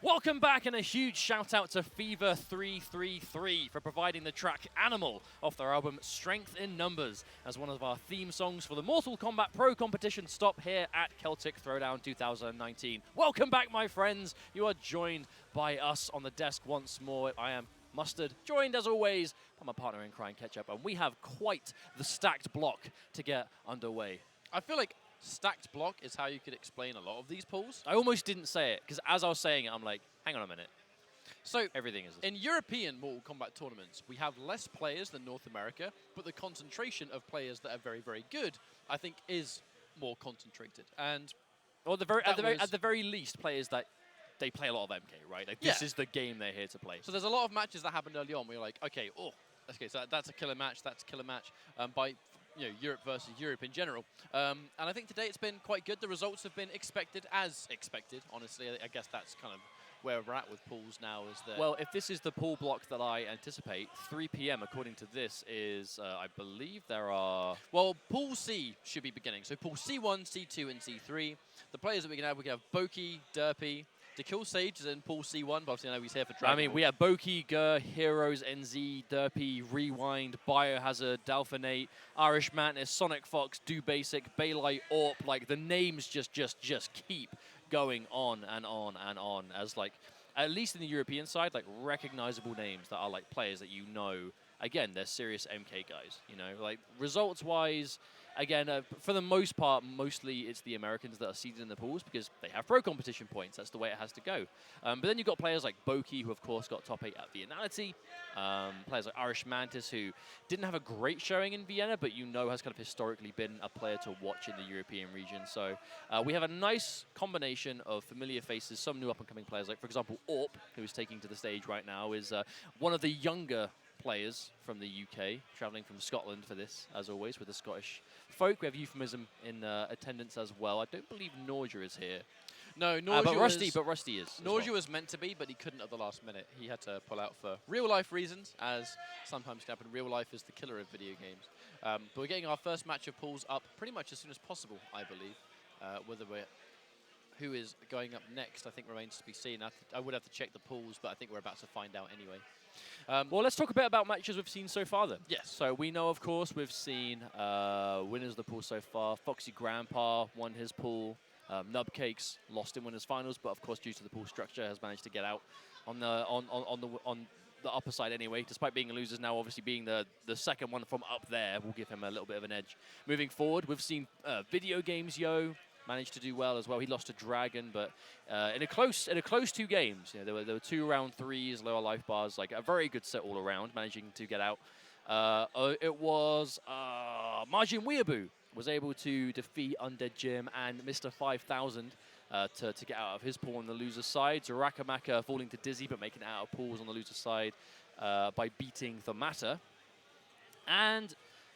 Welcome back, and a huge shout out to Fever 333 for providing the track Animal off their album Strength in Numbers as one of our theme songs for the Mortal Kombat Pro competition stop here at Celtic Throwdown 2019. Welcome back, my friends. You are joined by us on the desk once more. I am Mustard, joined as always by my partner in crime, Ketchup, and we have quite the stacked block to get underway. I feel like stacked block is how you could explain a lot of these pools. I almost didn't say it, because as I was saying it, I'm like, hang on a minute. So everything is in European Mortal Kombat tournaments, we have less players than North America, but the concentration of players that are very, very good, I think, is more concentrated. And or at the very least, players that they play a lot of MK, right? Like, this is the game they're here to play. So there's a lot of matches that happened early on where you're like, okay, so that's a killer match, by Europe versus Europe in general. And I think today it's been quite good. The results have been expected, as expected, honestly. I guess that's kind of where we're at with pools now. Well, if this is the pool block that I anticipate, 3 p.m. according to this is, I believe there are... Well, Pool C should be beginning. So Pool C1, C2, and C3. The players that we can have Boki, Derpy. Kill Sage is in Pool C1, but obviously I know he's here for Dragon Ball. We have Boki, Gur, Heroes, NZ, Derpy, Rewind, Biohazard, Dalphinate, Irish Mantis, Sonic Fox, Do Basic, Baylite, Orp. Like, the names just keep going on and on and on as, like, at least in the European side, like, recognizable names that are, like, players that you know. Again, they're serious MK guys, like, results-wise. Again, for the most part, mostly it's the Americans that are seeded in the pools because they have pro competition points. That's the way it has to go. But then you've got players like Boki, who of course got top 8 at Vienality. Players like Irish Mantis, who didn't have a great showing in Vienna, but has kind of historically been a player to watch in the European region. So we have a nice combination of familiar faces, some new up-and-coming players. Like, for example, Orp, who is taking to the stage right now, is one of the younger players from the UK, travelling from Scotland for this, as always, with the Scottish folk. We have Euphemism in attendance as well. I don't believe Nausea is here. No, Nausea but Rusty is. Nausea was meant to be, but he couldn't at the last minute. He had to pull out for real-life reasons, as sometimes can happen. Real life is the killer of video games. But we're getting our first match of pools up pretty much as soon as possible, I believe. Who is going up next, I think, remains to be seen. I would have to check the pools, but I think we're about to find out anyway. Well, let's talk a bit about matches we've seen so far then. Yes. So we know, of course, we've seen winners of the pool so far. Foxy Grandpa won his pool. Nubcakes lost in winners finals, but of course, due to the pool structure, has managed to get out on the upper side anyway, despite being losers now. Obviously, being the second one from up there will give him a little bit of an edge. Moving forward, we've seen Video Games Yo managed to do well as well. He lost to Dragon, but in a close 2 games, there were 2 round 3s, lower life bars, like a very good set all around, managing to get out. It was Majin Weeaboo was able to defeat Undead Jim and Mr. 5000 to get out of his pool on the loser side. Zarakamaka falling to Dizzy, but making it out of pools on the loser side by beating the Matter. And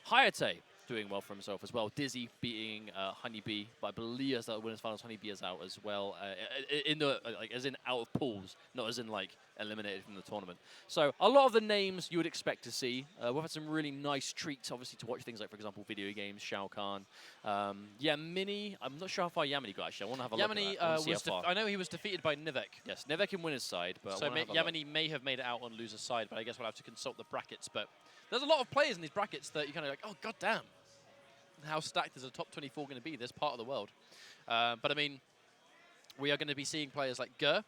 Hayate doing well for himself as well. Dizzy beating Honeybee, but I believe as the winners finals, Honeybee is out as well, as in out of pools, not as in like eliminated from the tournament. So a lot of the names you would expect to see. We've had some really nice treats, obviously, to watch things like, for example, Video Games, Shao Kahn. Yamini, I'm not sure how far Yamini got, actually. I want to have a look at that. I know he was defeated by Nivek. Yes, Nivek in winner's side. But so Yamini may have made it out on loser's side, but I guess we'll have to consult the brackets. But there's a lot of players in these brackets that you're kind of like, oh, goddamn. How stacked is a top 24 going to be this part of the world? But I mean, we are going to be seeing players like Gur,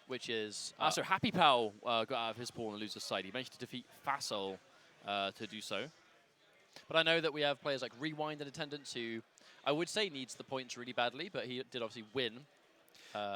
which is... so Happy Pal got out of his pool on the loser's side. He managed to defeat Facile to do so. But I know that we have players like Rewind in attendance, who I would say needs the points really badly, but he did obviously win.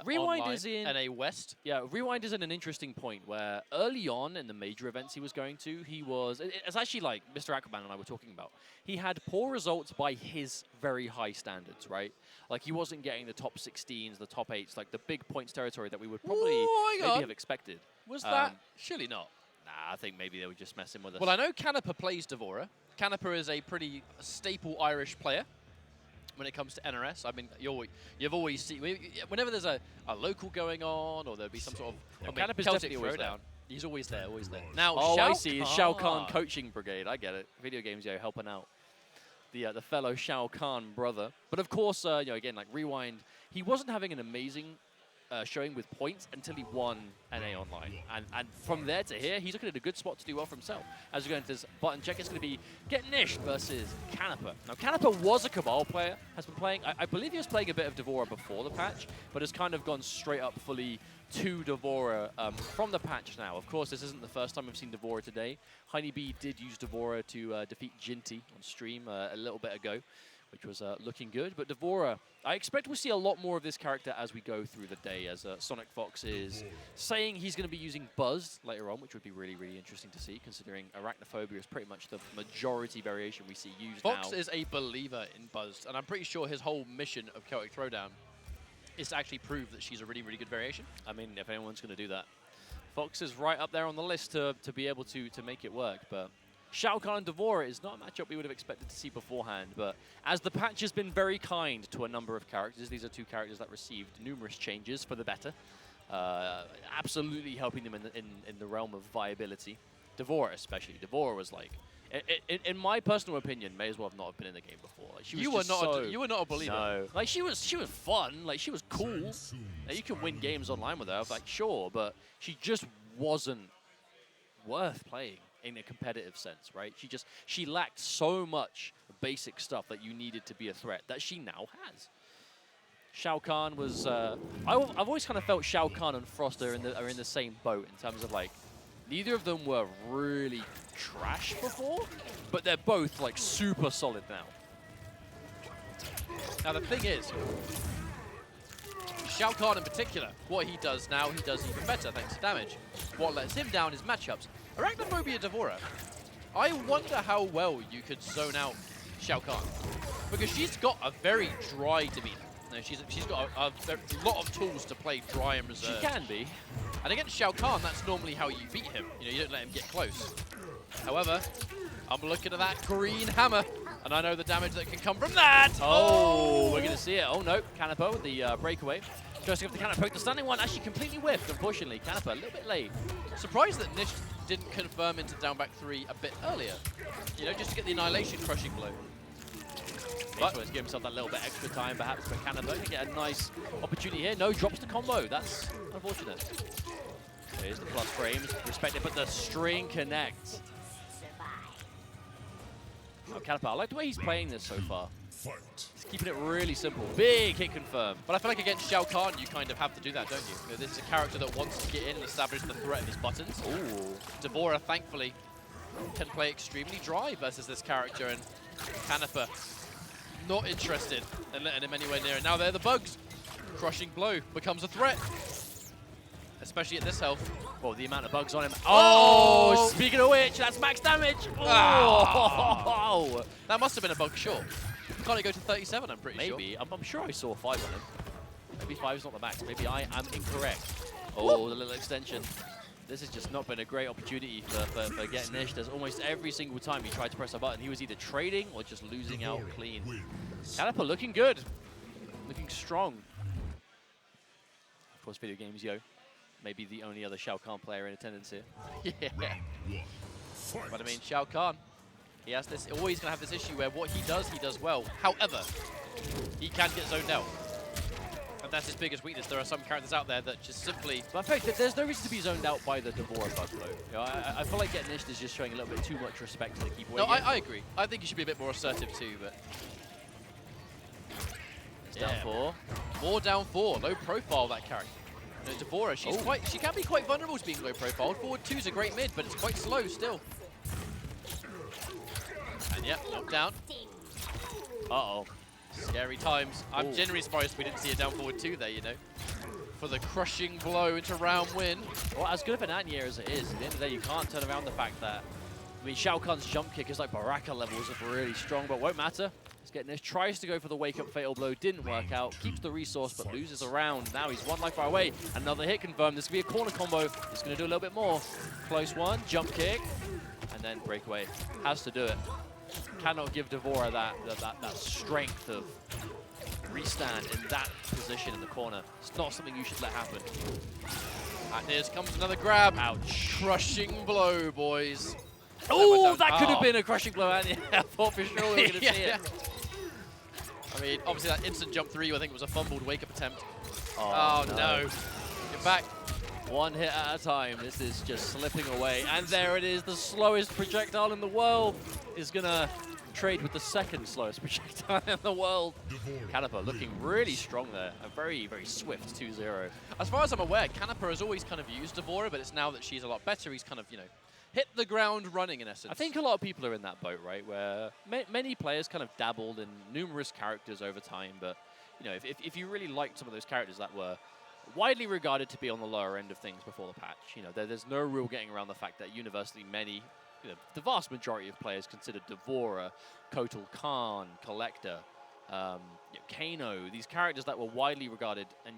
Rewind is in NA West. Yeah, Rewind is in an interesting point where early on in the major events he was going to, it's actually like Mr. Aquaman and I were talking about. He had poor results by his very high standards, right? Like, he wasn't getting the top 16s, the top 8s, like the big points territory that we would probably maybe have expected. Was that? Surely not. Nah, I think maybe they were just messing with us. Well, I know Canepa plays Devora. Canepa is a pretty staple Irish player when it comes to NRS. I mean, you've always seen, whenever there's a local going on, or there'll be some sort of Celtic Throwdown, he's always there, always there. Now, I see. Shao Kahn coaching brigade. I get it. Video Games, helping out. the fellow Shao Kahn brother. But of course, you know, again, like Rewind, he wasn't having an amazing showing with points until he won NA Online. And from there to here, he's looking at a good spot to do well for himself. As we go into this button check, it's going to be Get Nished versus Canepa. Now, Canepa was a Cabal player, has been playing, I believe he was playing a bit of Devora before the patch, but has kind of gone straight up fully to Devora from the patch now. Of course, this isn't the first time we've seen Devora today. Honeybee did use Devora to defeat Jinty on stream a little bit ago, which was looking good. But Devora, I expect we'll see a lot more of this character as we go through the day, as Sonic Fox is saying he's going to be using Buzz later on, which would be really, really interesting to see, considering Arachnophobia is pretty much the majority variation we see used now. Fox is a believer in Buzz, and I'm pretty sure his whole mission of Celtic Throwdown is to actually prove that she's a really, really good variation. I mean, if anyone's going to do that. Fox is right up there on the list to be able to make it work, but Shao Kahn and Devora is not a matchup we would have expected to see beforehand, but as the patch has been very kind to a number of characters, these are two characters that received numerous changes for the better, absolutely helping them in the realm of viability. Devora especially. Devora was like, in my personal opinion, may as well have not have been in the game before. Like, she was you were not a believer. No, like she was fun. Like she was cool. Like, you can win games online with her. I was like, sure, but she just wasn't worth playing in a competitive sense, right? She lacked so much basic stuff that you needed to be a threat that she now has. Shao Kahn was, I've always kind of felt Shao Kahn and Frost are in the same boat in terms of like, neither of them were really trash before, but they're both like super solid now. Now the thing is, Shao Kahn in particular, what he does now, he does even better thanks to damage. What lets him down is matchups. Arachnophobia Devora, I wonder how well you could zone out Shao Kahn, because she's got a very dry demeanor. No, she's got a lot of tools to play dry and reserved. She can be. And against Shao Kahn, that's normally how you beat him. You know, you don't let him get close. However, I'm looking at that green hammer, and I know the damage that can come from that. Oh, we're going to see it. Oh, no. Canepa with the breakaway. Just to give the Canepa the standing one, actually completely whiffed, unfortunately. Canepa a little bit late. Surprised that Nish didn't confirm into down back 3 a bit earlier. You know, just to get the annihilation crushing blow. But he's giving himself that little bit extra time, perhaps, for Canepa to get a nice opportunity here. No, drops the combo. That's unfortunate. There's the plus frames, respect it, but the string connects. Oh, Canepa, I like the way he's playing this so far. He's keeping it really simple. Big hit confirm. But I feel like against Shao Kahn, you kind of have to do that, don't you? You know, this is a character that wants to get in and establish the threat of his buttons. Ooh. Devora, thankfully, can play extremely dry versus this character, and Canepa not interested in letting him anywhere near it. Now there are the bugs. Crushing blow becomes a threat, especially at this health. Well, the amount of bugs on him. Oh, speaking of which, that's max damage. Oh. That must have been a bug short. Can't it go to 37, I'm pretty sure? Maybe. I'm sure I saw 5 on him. Maybe 5 is not the max. Maybe I am incorrect. Oh, the little extension. This has just not been a great opportunity for Get Nished, as almost every single time he tried to press a button, he was either trading or just losing out clean. Canepa looking good. Looking strong. Of course, video games, yo. Maybe the only other Shao Kahn player in attendance here. Yeah. But I mean, Shao Kahn, he has this, always going to have this issue where what he does well. However, he can get zoned out. And that's his biggest weakness. There are some characters out there that just simply... But in fact, there's no reason to be zoned out by the Devora bug, though. You know, I feel like Get Nished is just showing a little bit too much respect to the keep away. No, I agree. I think he should be a bit more assertive too, but... It's down 4. More down 4. Low profile, that character. You know, Devora, she can be quite vulnerable to being low profile. Forward 2 is a great mid, but it's quite slow still. And yep, knocked down. Uh-oh. Scary times. I'm genuinely surprised we didn't see a down forward 2 there, you know. For the crushing blow into round win. Well, as good of an anti-air as it is, at the end of the day, you can't turn around the fact that, I mean, Shao Kahn's jump kick is like Baraka levels of really strong, but won't matter. He's getting this, tries to go for the wake-up fatal blow, didn't work out, keeps the resource, but loses a round. Now he's 1 life far away. Another hit confirmed. This could be a corner combo. He's going to do a little bit more. Close one, jump kick, and then breakaway. Has to do it. Cannot give Devora that strength of restand in that position in the corner. It's not something you should let happen. And here comes another grab. Ouch. Crushing blow, boys. Oh, that could have been a crushing blow, and I thought for sure we were going to see it. I mean, obviously that instant jump 3, I think it was a fumbled wake-up attempt. Oh, no. Get back. One hit at a time. This is just slipping away. And there it is. The slowest projectile in the world is going to trade with the second slowest projectile in the world. Canepa looking really strong there. A very, very swift 2-0. As far as I'm aware, Canepa has always kind of used Devora, but it's now that she's a lot better, he's kind of, you know, hit the ground running in essence. I think a lot of people are in that boat, right, where many players kind of dabbled in numerous characters over time, but you know, if you really liked some of those characters that were widely regarded to be on the lower end of things before the patch, you know, there's no real getting around the fact that universally many, you know, the vast majority of players considered Devora, Kotal Khan, Collector, you know, Kano, these characters that were widely regarded and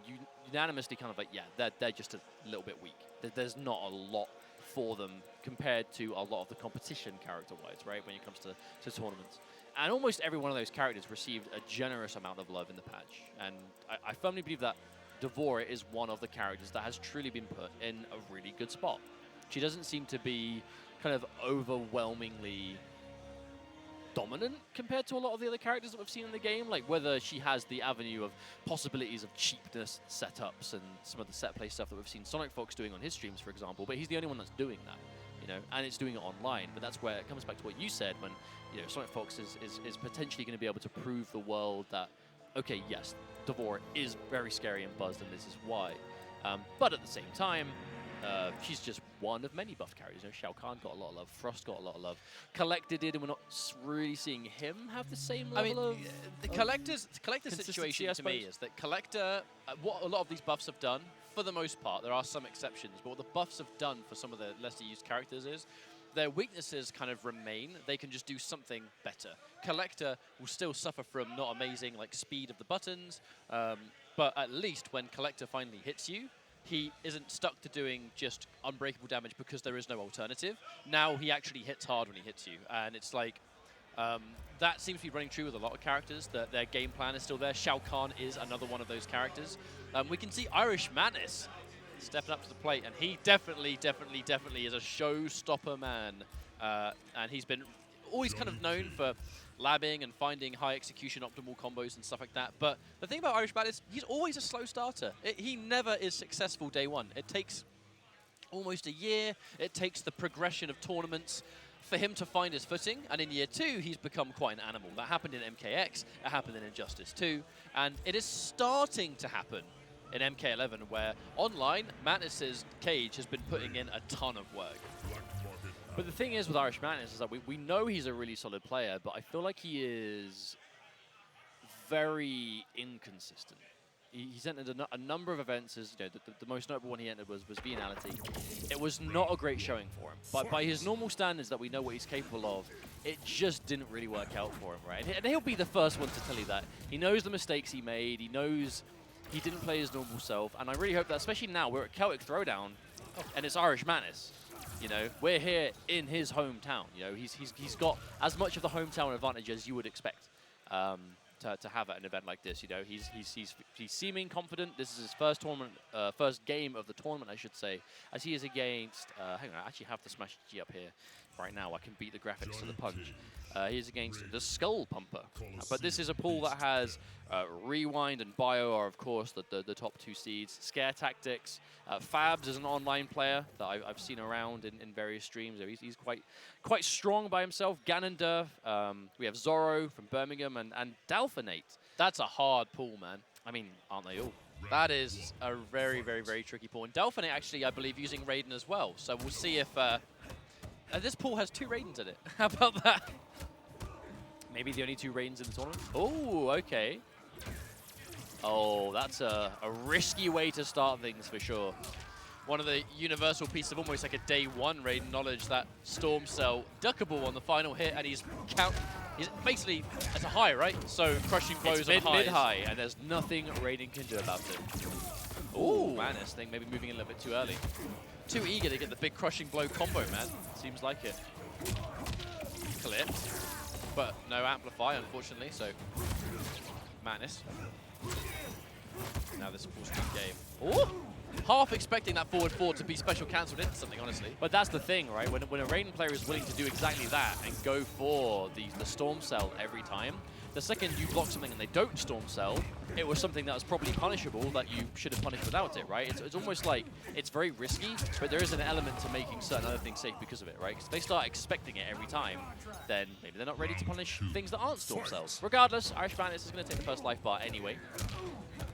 unanimously kind of like, yeah, they're just a little bit weak. There's not a lot for them compared to a lot of the competition character-wise, right, when it comes to tournaments. And almost every one of those characters received a generous amount of love in the patch. And I firmly believe that Devora is one of the characters that has truly been put in a really good spot. She doesn't seem to be kind of overwhelmingly dominant compared to a lot of the other characters that we've seen in the game, like whether she has the avenue of possibilities of cheapness setups and some of the set play stuff that we've seen Sonic Fox doing on his streams, for example, but he's the only one that's doing that, you know, and it's doing it online. But that's where it comes back to what you said when, you know, Sonic Fox is potentially going to be able to prove the world that, okay, yes, Devora is very scary and buzzed, and this is why. But at the same time, she's just one of many buff characters. You know, Shao Kahn got a lot of love, Frost got a lot of love, Collector did, and we're not really seeing him have the same level of the Collector's situation to me is that Collector, what a lot of these buffs have done, for the most part, there are some exceptions, but what the buffs have done for some of the lesser used characters is their weaknesses kind of remain. They can just do something better. Collector will still suffer from not amazing like speed of the buttons, but at least when Collector finally hits you, he isn't stuck to doing just unbreakable damage because there is no alternative. Now he actually hits hard when he hits you. And it's like, that seems to be running true with a lot of characters, that their game plan is still there. Shao Kahn is another one of those characters. We can see Irish Madness stepping up to the plate, and he definitely is a showstopper man. And he's been always kind of known for labbing and finding high execution optimal combos and stuff like that. But the thing about Irish Madness, he's always a slow starter. He never is successful day one. It takes almost a year. It takes the progression of tournaments for him to find his footing. And in year 2, he's become quite an animal. That happened in MKX. It happened in Injustice 2. And it is starting to happen in MK11, where online, Madness's cage has been putting in a ton of work. But the thing is with Irish Madness is that we know he's a really solid player, but I feel like he is very inconsistent. He's entered a number of events. As, you know, the most notable one he entered was Venality. It was not a great showing for him. But by his normal standards that we know what he's capable of, it just didn't really work out for him, right? And he'll be the first one to tell you that. He knows the mistakes he made. He knows he didn't play his normal self. And I really hope that, especially now, we're at Celtic Throwdown, and it's Irish Madness. You know, we're here in his hometown. You know, he's got as much of the hometown advantage as you would expect to have at an event like this. You know, he's seeming confident. This is his first tournament, first game of the tournament, I should say, as he is against. Hang on, I actually have the Smash G up here right now. I can beat the graphics to the punch. He's against the Skull Pumper, but this is a pool that has Rewind and Bio are, of course, the top 2 seeds. Scare Tactics. Fabs is an online player that I've seen around in various streams. He's quite strong by himself. Ganondorf. We have Zorro from Birmingham and Dalfinate. That's a hard pool, man. I mean, aren't they all? That is a very, very, very tricky pool. And Dalfinate actually, I believe, using Raiden as well. So we'll see if this pool has 2 Raidens in it. How about that? Maybe the only 2 Raidens in the tournament? Oh, okay. Oh, that's a risky way to start things for sure. One of the universal pieces of almost like a day 1 Raiden knowledge, that Storm Cell duckable on the final hit, and he's basically, it's a high, right? So crushing blows on highs. Mid-high, and there's nothing Raiden can do about it. Ooh, Madness thing maybe moving a little bit too early. Too eager to get the big crushing blow combo, man. Seems like it. Clipped. But no amplify, unfortunately, so Madness. Now this is a full-speed game. Oh! half expecting that forward four to be special cancelled into something, honestly. But that's the thing, right? When a Raiden player is willing to do exactly that and go for the Storm Cell every time, the second you block something and they don't Storm Cell, it was something that was probably punishable that you should have punished without it, right? It's almost like it's very risky, but there is an element to making certain other things safe because of it, right? Because if they start expecting it every time, then maybe they're not ready to punish things that aren't Storm Cells. Regardless, Irish Madness is going to take the first life bar anyway.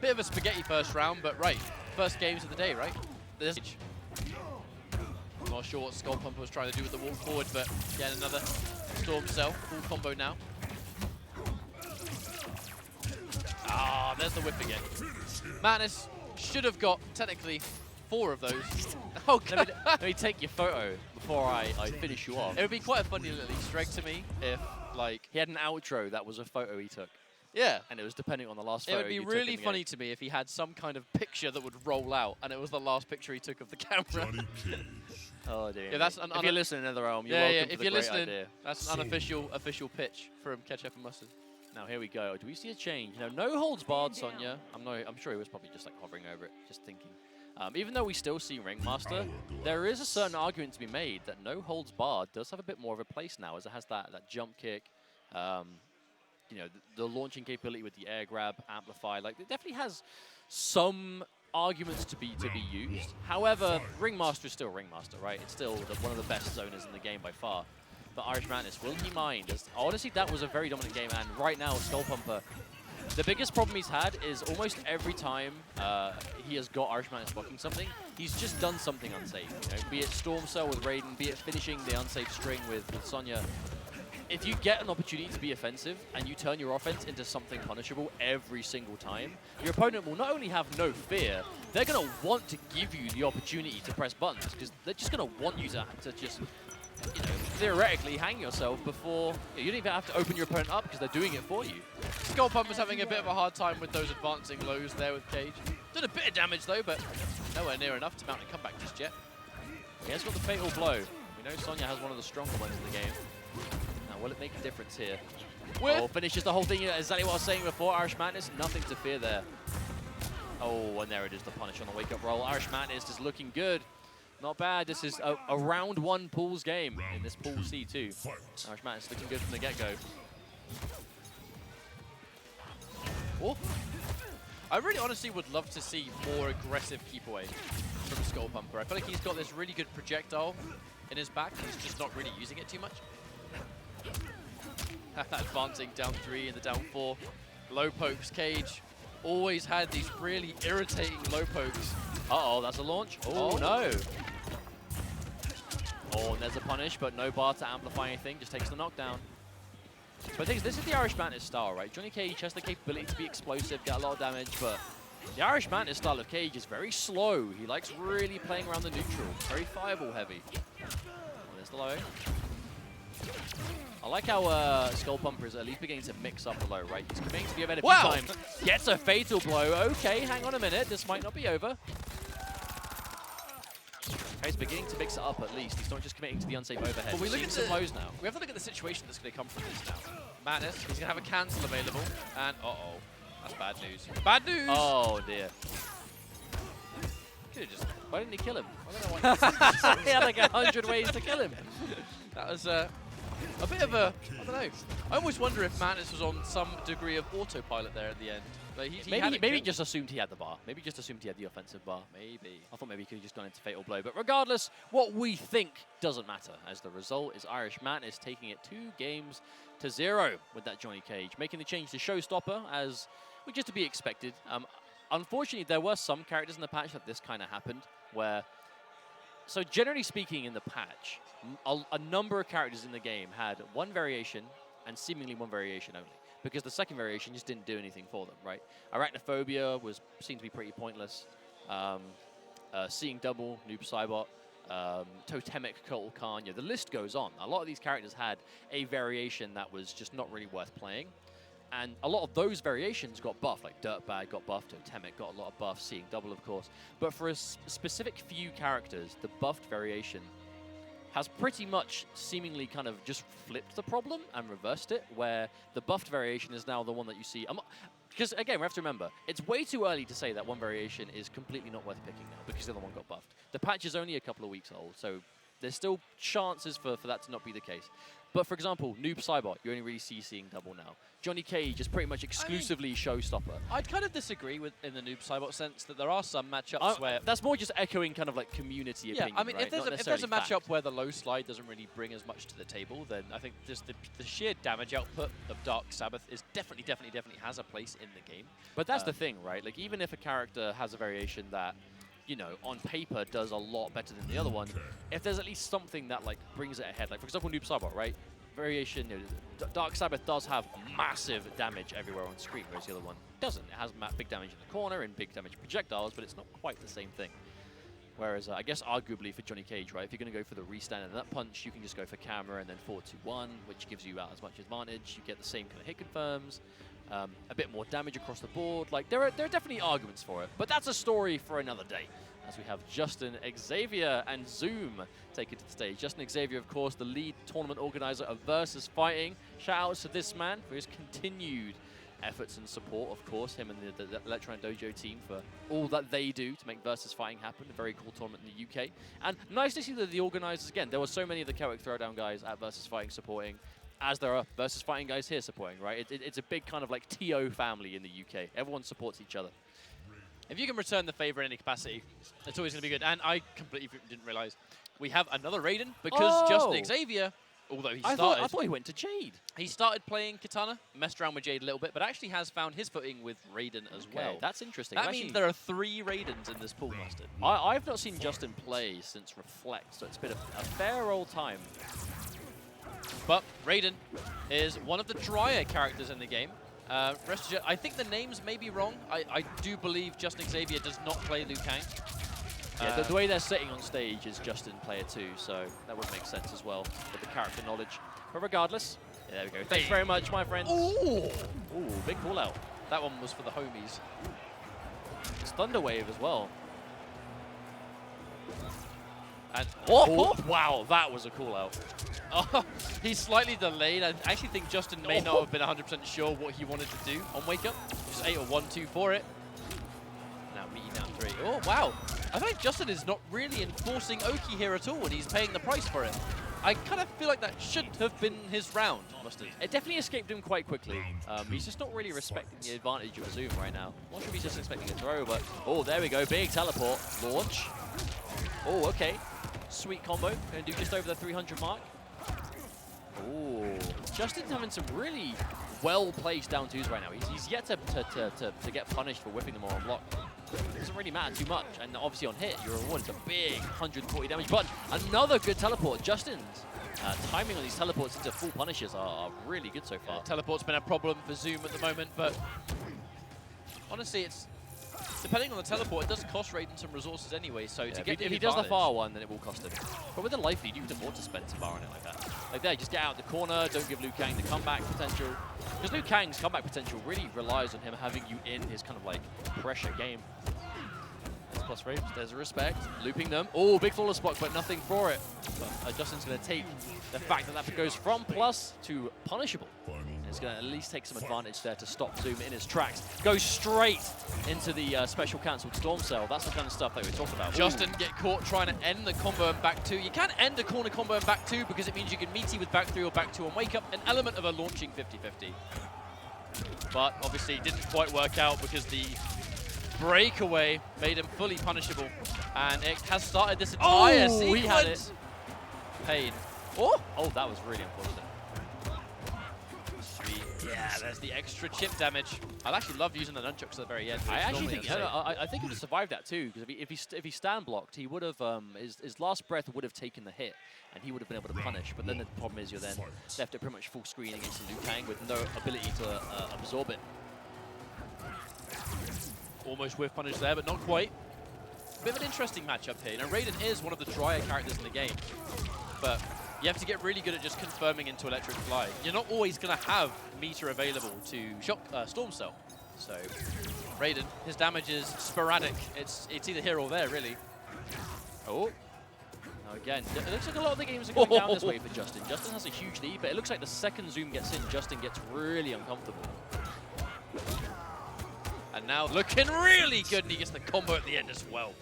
Bit of a spaghetti first round, but right. First games of the day, right? I'm not sure what Skull Pumper was trying to do with the walk forward, but again, another Storm Cell. Full combo now. Ah, there's the whip again. Madness should have got, technically, 4 of those. Oh, God. Let me take your photo before I finish you off. It would be quite a funny little Easter egg to me if, like... He had an outro that was a photo he took. Yeah. And it was depending on the last photo. It would be really funny to me if he had some kind of picture that would roll out, and it was the last picture he took of the camera. Oh dear. Yeah, that's if you're listening in the realm, you're yeah, welcome yeah. to If the you're great listening, idea. that's an unofficial pitch from Ketchup and Mustard. Now here we go. Do we see a change? No holds barred, Sonya. I'm sure he was probably just like hovering over it, just thinking. Even though we still see Ringmaster, there is a certain argument to be made that no holds barred does have a bit more of a place now, as it has that jump kick. You know, the launching capability with the air grab, amplify, like it definitely has some arguments to be used. However, Ringmaster is still Ringmaster, right? It's still one of the best zoners in the game by far. But Irish Madness, will he mind? Honestly, that was a very dominant game, and right now, Skull Pumper, the biggest problem he's had is almost every time he has got Irish Madness blocking something, he's just done something unsafe. You know? Be it Storm Cell with Raiden, be it finishing the unsafe string with Sonya. If you get an opportunity to be offensive and you turn your offense into something punishable every single time, your opponent will not only have no fear, they're going to want to give you the opportunity to press buttons, because they're just going to want you to just, you know, theoretically hang yourself before you don't even have to open your opponent up because they're doing it for you. Skull Pumper's having a bit of a hard time with those advancing lows there with Cage. Done a bit of damage though, but nowhere near enough to mount a comeback just yet. He has got the fatal blow. We know Sonya has one of the stronger ones in the game. Will it make a difference here? Oh, finishes the whole thing. Exactly what I was saying before. Irish Madness, nothing to fear there. Oh, and there it is, the punish on the wake-up roll. Irish Madness is looking good. Not bad. This is a round 1 pools game in this pool C2. Irish Madness looking good from the get-go. Oh. I really honestly would love to see more aggressive keep away from Skull Pumper. I feel like he's got this really good projectile in his back, and he's just not really using it too much. Advancing down 3 and the down 4. Low pokes, Cage. Always had these really irritating low pokes. Uh-oh, that's a launch. Oh, no. Oh, and there's a punish, but no bar to amplify anything. Just takes the knockdown. So I think this is the Irish Madness style, right? Johnny Cage has the capability to be explosive, get a lot of damage, but the Irish Madness style of Cage is very slow. He likes really playing around the neutral. Very fireball heavy. Oh, there's the low. I like how Skull Pumper is at least beginning to mix up the low, right? He's committing to the event a few times. Gets a fatal blow. Okay, hang on a minute. This might not be over. Okay, he's beginning to mix it up at least. He's not just committing to the unsafe overhead. But we look at some blows now. We have to look at the situation that's going to come from this now. Madness, he's going to have a cancel available. And, uh-oh. That's bad news. Bad news! Oh, dear. Could have just... Why didn't he kill him? I don't know why. He had like 100 ways to kill him. That was a bit of a, I don't know. I almost wonder if Madness was on some degree of autopilot there at the end. Like maybe he just assumed he had the bar. Maybe just assumed he had the offensive bar. Maybe. I thought maybe he could have just gone into fatal blow. But regardless, what we think doesn't matter, as the result is Irish Madness taking it 2-0 with that Johnny Cage, making the change to Showstopper, as was just to be expected. Unfortunately, there were some characters in the patch that this kind of happened, where... So generally speaking, in the patch, a number of characters in the game had one variation and seemingly one variation only, because the second variation just didn't do anything for them, right? Arachnophobia seemed to be pretty pointless. Seeing Double, Noob Cybot, Totemic Kotal Khan, the list goes on. A lot of these characters had a variation that was just not really worth playing. And a lot of those variations got buffed, like Dirtbag got buffed, Totemic got a lot of buffs, Seeing Double, of course. But for a specific few characters, the buffed variation has pretty much seemingly kind of just flipped the problem and reversed it, where the buffed variation is now the one that you see. Because, again, we have to remember, it's way too early to say that one variation is completely not worth picking now because the other one got buffed. The patch is only a couple of weeks old, so there's still chances for that to not be the case. But, for example, Noob Cybot, you only really seeing double now. Johnny Cage is pretty much exclusively showstopper. I'd kind of disagree with in the Noob Cybot sense that there are some matchups where... That's more just echoing kind of like community opinion, I mean, right? if there's a matchup where the low slide doesn't really bring as much to the table, then I think just the sheer damage output of Dark Sabbath is definitely has a place in the game. But that's the thing, right? Like, even if a character has a variation that, you know, on paper does a lot better than the other one, if there's at least something that, like, brings it ahead, like, for example, Noob Cybot, right? Variation, you know, Dark Sabbath does have massive damage everywhere on screen, whereas the other one doesn't. It has big damage in the corner and big damage projectiles, but it's not quite the same thing. Whereas, I guess, arguably for Johnny Cage, right, if you're going to go for the restand and that punch, you can just go for camera and then 4-2-1, which gives you out as much advantage. You get the same kind of hit confirms, a bit more damage across the board. Like, there are definitely arguments for it, but that's a story for another day. As we have Justin, Xavier, and Zoom taken to the stage. Justin Xavier, of course, the lead tournament organizer of Versus Fighting. Shout outs to this man for his continued efforts and support, of course, him and the Electronic Dojo team for all that they do to make Versus Fighting happen. A very cool tournament in the UK. And nice to see that the organizers, again, there were so many of the Celtic Throwdown guys at Versus Fighting supporting, as there are Versus Fighting guys here supporting, right? It's a big kind of like TO family in the UK. Everyone supports each other. If you can return the favor in any capacity, it's always going to be good. And I completely didn't realize we have another Raiden because Justin Xavier, although he started... I thought he went to Jade. He started playing Katana, messed around with Jade a little bit, but actually has found his footing with Raiden as well. That's interesting. That means there are 3 Raidens in this pool, Mustard. I've not seen Justin play since Reflect, so it's been a fair old time. But Raiden is one of the drier characters in the game. I think the names may be wrong. I do believe Justin Xavier does not play Liu Kang. Yeah, the way they're sitting on stage is Justin player 2, so that would make sense as well with the character knowledge. But regardless, yeah, there we go. Thanks very much, my friends. Ooh, big call out. That one was for the homies. It's Thunder Wave as well. And wow, that was a call out. Oh, he's slightly delayed. I actually think Justin may not have been 100% sure what he wanted to do on Wake Up. Just ate a 1-2 for it. Now meaty down 3. Oh, wow. I think Justin is not really enforcing Oki here at all, and he's paying the price for it. I kind of feel like that should have been his round, Mustard. It definitely escaped him quite quickly. He's just not really respecting the advantage of Zoom right now. I'm not sure if he's just expecting a throw, but... Oh, there we go. Big teleport. Launch. Oh, okay. Sweet combo. Going to do just over the 300 mark. Oh, Justin's having some really well-placed down twos right now. He's yet to get punished for whipping them all on block. It doesn't really matter too much. And obviously on hit, you're rewarded a big 140 damage. But another good teleport. Justin's timing on these teleports into full punishes are really good so far. Teleport's been a problem for Zoom at the moment, but honestly, it's... Depending on the teleport, it does cost Raiden some resources anyway, so to get if he does the far one, then it will cost him. But with the life lead, you can afford to spend some bar on it like that. Like there, just get out the corner, don't give Liu Kang the comeback potential. Because Liu Kang's comeback potential really relies on him having you in his kind of like pressure game. There's plus frames, there's a respect, looping them. Oh, big flawless block, but nothing for it. But Justin's going to take the fact that goes from plus to punishable. He's going to at least take some advantage there to stop Zoom in his tracks. Goes straight into the special cancelled Storm Cell. That's the kind of stuff that we're talking about. Justin get caught trying to end the combo and back 2. You can't end a corner combo and back 2 because it means you can meaty with back 3 or back 2 and Wake Up, an element of a launching 50-50. But obviously it didn't quite work out because the breakaway made him fully punishable. And it has started this entire sequence. He had it. Pain. Oh, that was really unfortunate. Yeah, there's the extra chip damage. I'd actually love using the nunchucks at the very end. I actually think I think he would have survived that too, because if he stand blocked, he would have his last breath would have taken the hit, and he would have been able to punish. But then the problem is you're then left at pretty much full screen against Liu Kang with no ability to absorb it. Almost whiff punish there, but not quite. Bit of an interesting matchup here. Now, Raiden is one of the drier characters in the game, but you have to get really good at just confirming into Electric Fly. You're not always going to have meter available to shock Storm Cell. So Raiden, his damage is sporadic. It's either here or there, really. Oh, Again, it looks like a lot of the games are going down this way for Justin. Justin has a huge lead, but it looks like the second Zoom gets in, Justin gets really uncomfortable. And now looking really good, and he gets the combo at the end as well.